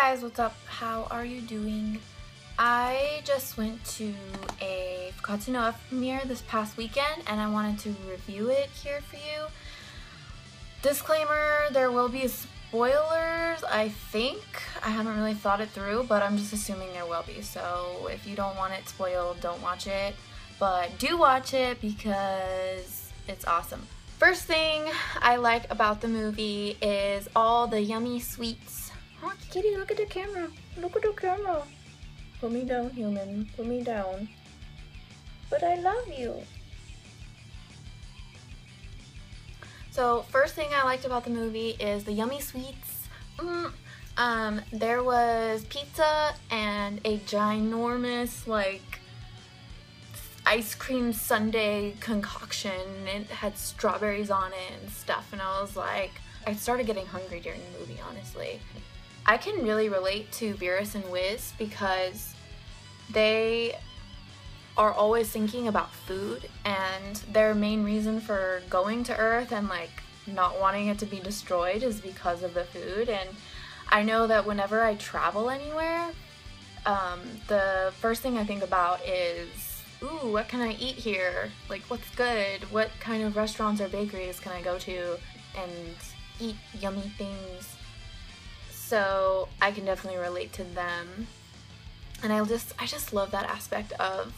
guys, what's up? How are you doing? I just went to a Fukkatsu no premiere this past weekend and I wanted to review it here for you. Disclaimer, there will be spoilers, I think. I haven't really thought it through, but I'm just assuming there will be. So if you don't want it spoiled, don't watch it. But do watch it because it's awesome. First thing I like about the movie is all the yummy sweets. Oh, kitty, look at the camera. Look at the camera. Put me down, human. Put me down. But I love you. So first thing I liked about the movie is the yummy sweets. There was pizza and a ginormous like ice cream sundae concoction. It had strawberries on it and stuff, and I was like, I started getting hungry during the movie, honestly. I can really relate to Beerus and Wiz because they are always thinking about food, and their main reason for going to Earth and like not wanting it to be destroyed is because of the food. And I know that whenever I travel anywhere, the first thing I think about is, ooh, what can I eat here? Like, what's good? What kind of restaurants or bakeries can I go to and eat yummy things? So I can definitely relate to them, and I just love that aspect of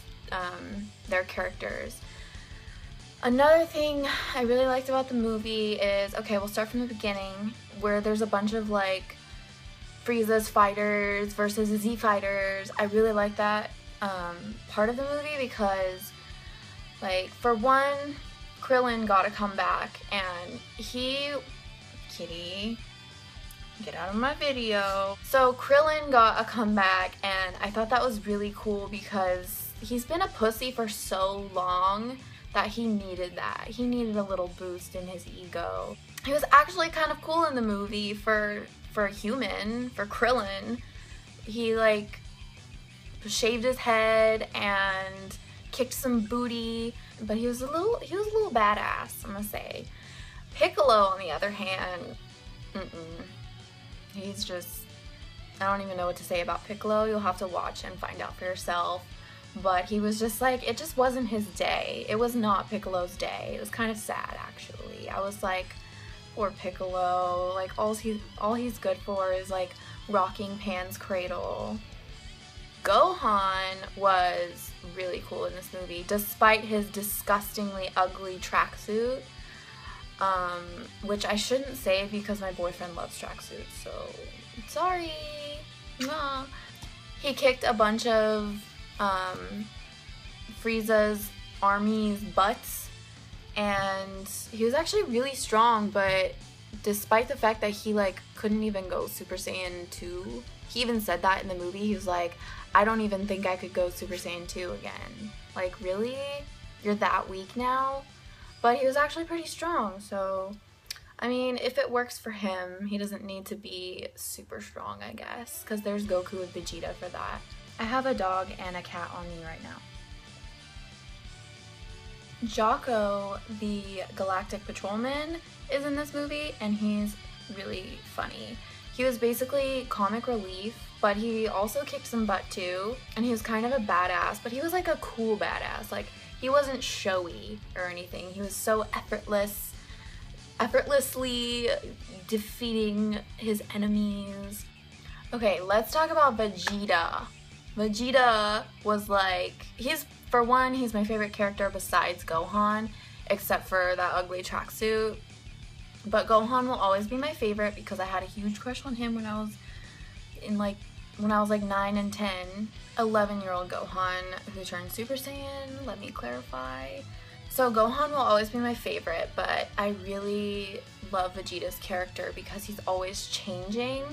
their characters. Another thing I really liked about the movie is, okay, we'll start from the beginning, where there's a bunch of like Frieza's fighters versus Z fighters. I really like that part of the movie because, like, for one, Krillin got to come back, and kitty, get out of my video. So Krillin got a comeback, and I thought that was really cool because he's been a pussy for so long that he needed that. He needed a little boost in his ego. He was actually kind of cool in the movie for a human, for Krillin. He like shaved his head and kicked some booty, but he was a little badass, I'm gonna say. Piccolo, on the other hand, he's just, I don't even know what to say about Piccolo. You'll have to watch and find out for yourself. But he was just like, it just wasn't his day. It was not Piccolo's day. It was kind of sad, actually. I was like, poor Piccolo. Like, all he's good for is like rocking Pan's cradle. Gohan was really cool in this movie, despite his disgustingly ugly tracksuit. Which I shouldn't say because my boyfriend loves tracksuits, so sorry. Nah. He kicked a bunch of Frieza's army's butts, and he was actually really strong, but despite the fact that he like couldn't even go Super Saiyan 2, he even said that in the movie. He was like, I don't even think I could go Super Saiyan 2 again. Like, really? You're that weak now? But he was actually pretty strong, so I mean, if it works for him, he doesn't need to be super strong, I guess, because there's Goku and Vegeta for that. I have a dog and a cat on me right now. Jaco, the Galactic Patrolman, is in this movie, and he's really funny. He was basically comic relief, but he also kicked some butt too, and he was kind of a badass, but he was like a cool badass. Like, he wasn't showy or anything. He was so effortlessly defeating his enemies. Okay, let's talk about Vegeta. Vegeta was like, for one, he's my favorite character besides Gohan, except for that ugly tracksuit. But Gohan will always be my favorite because I had a huge crush on him when I was like 9 and 10. 11-year-old Gohan who turned Super Saiyan, let me clarify. So Gohan will always be my favorite, but I really love Vegeta's character because he's always changing.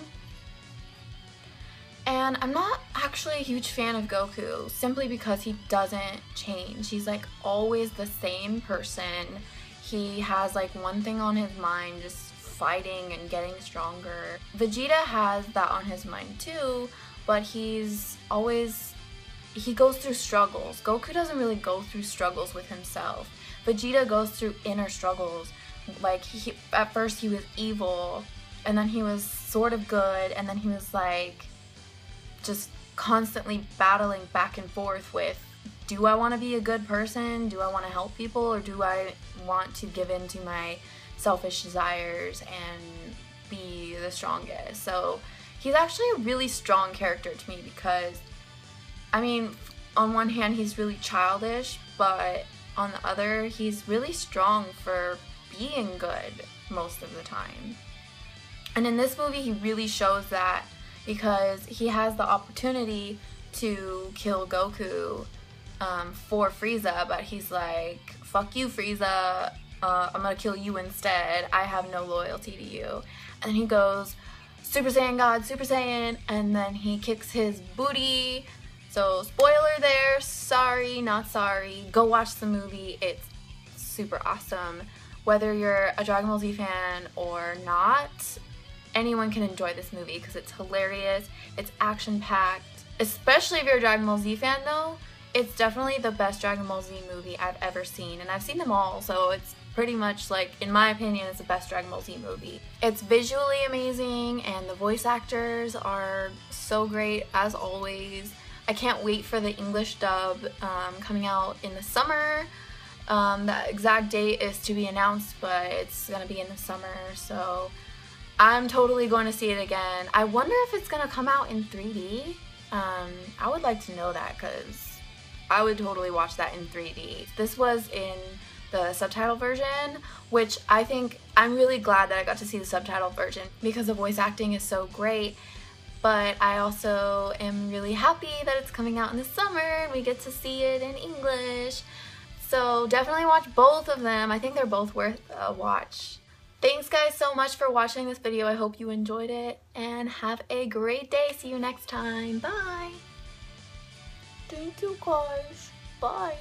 And I'm not actually a huge fan of Goku, simply because he doesn't change. He's like always the same person. He has like one thing on his mind, just fighting and getting stronger. Vegeta has that on his mind too, but he goes through struggles. Goku doesn't really go through struggles with himself. Vegeta goes through inner struggles. Like, at first he was evil, and then he was sort of good, and then he was like just constantly battling back and forth with, do I want to be a good person? Do I want to help people? Or do I want to give in to my selfish desires and be the strongest? So he's actually a really strong character to me because, I mean, on one hand he's really childish, but on the other he's really strong for being good most of the time. And in this movie he really shows that, because he has the opportunity to kill Goku for Frieza, but he's like, fuck you, Frieza, I'm gonna kill you instead, I have no loyalty to you. And then he goes, Super Saiyan God, Super Saiyan, and then he kicks his booty. So spoiler there, sorry, not sorry, go watch the movie, it's super awesome. Whether you're a Dragon Ball Z fan or not, anyone can enjoy this movie because it's hilarious, it's action-packed. Especially if you're a Dragon Ball Z fan though, it's definitely the best Dragon Ball Z movie I've ever seen, and I've seen them all, so it's pretty much like, in my opinion, it's the best Dragon Ball Z movie. It's visually amazing and the voice actors are so great as always. I can't wait for the English dub coming out in the summer. The exact date is to be announced, but it's gonna be in the summer, so I'm totally going to see it again. I wonder if it's gonna come out in 3D. I would like to know that because I would totally watch that in 3D. This was in the subtitle version, which I think I'm really glad that I got to see the subtitle version because the voice acting is so great. But I also am really happy that it's coming out in the summer and we get to see it in English. So definitely watch both of them. I think they're both worth a watch. Thanks guys so much for watching this video. I hope you enjoyed it and have a great day. See you next time. Bye. Thank you guys. Bye.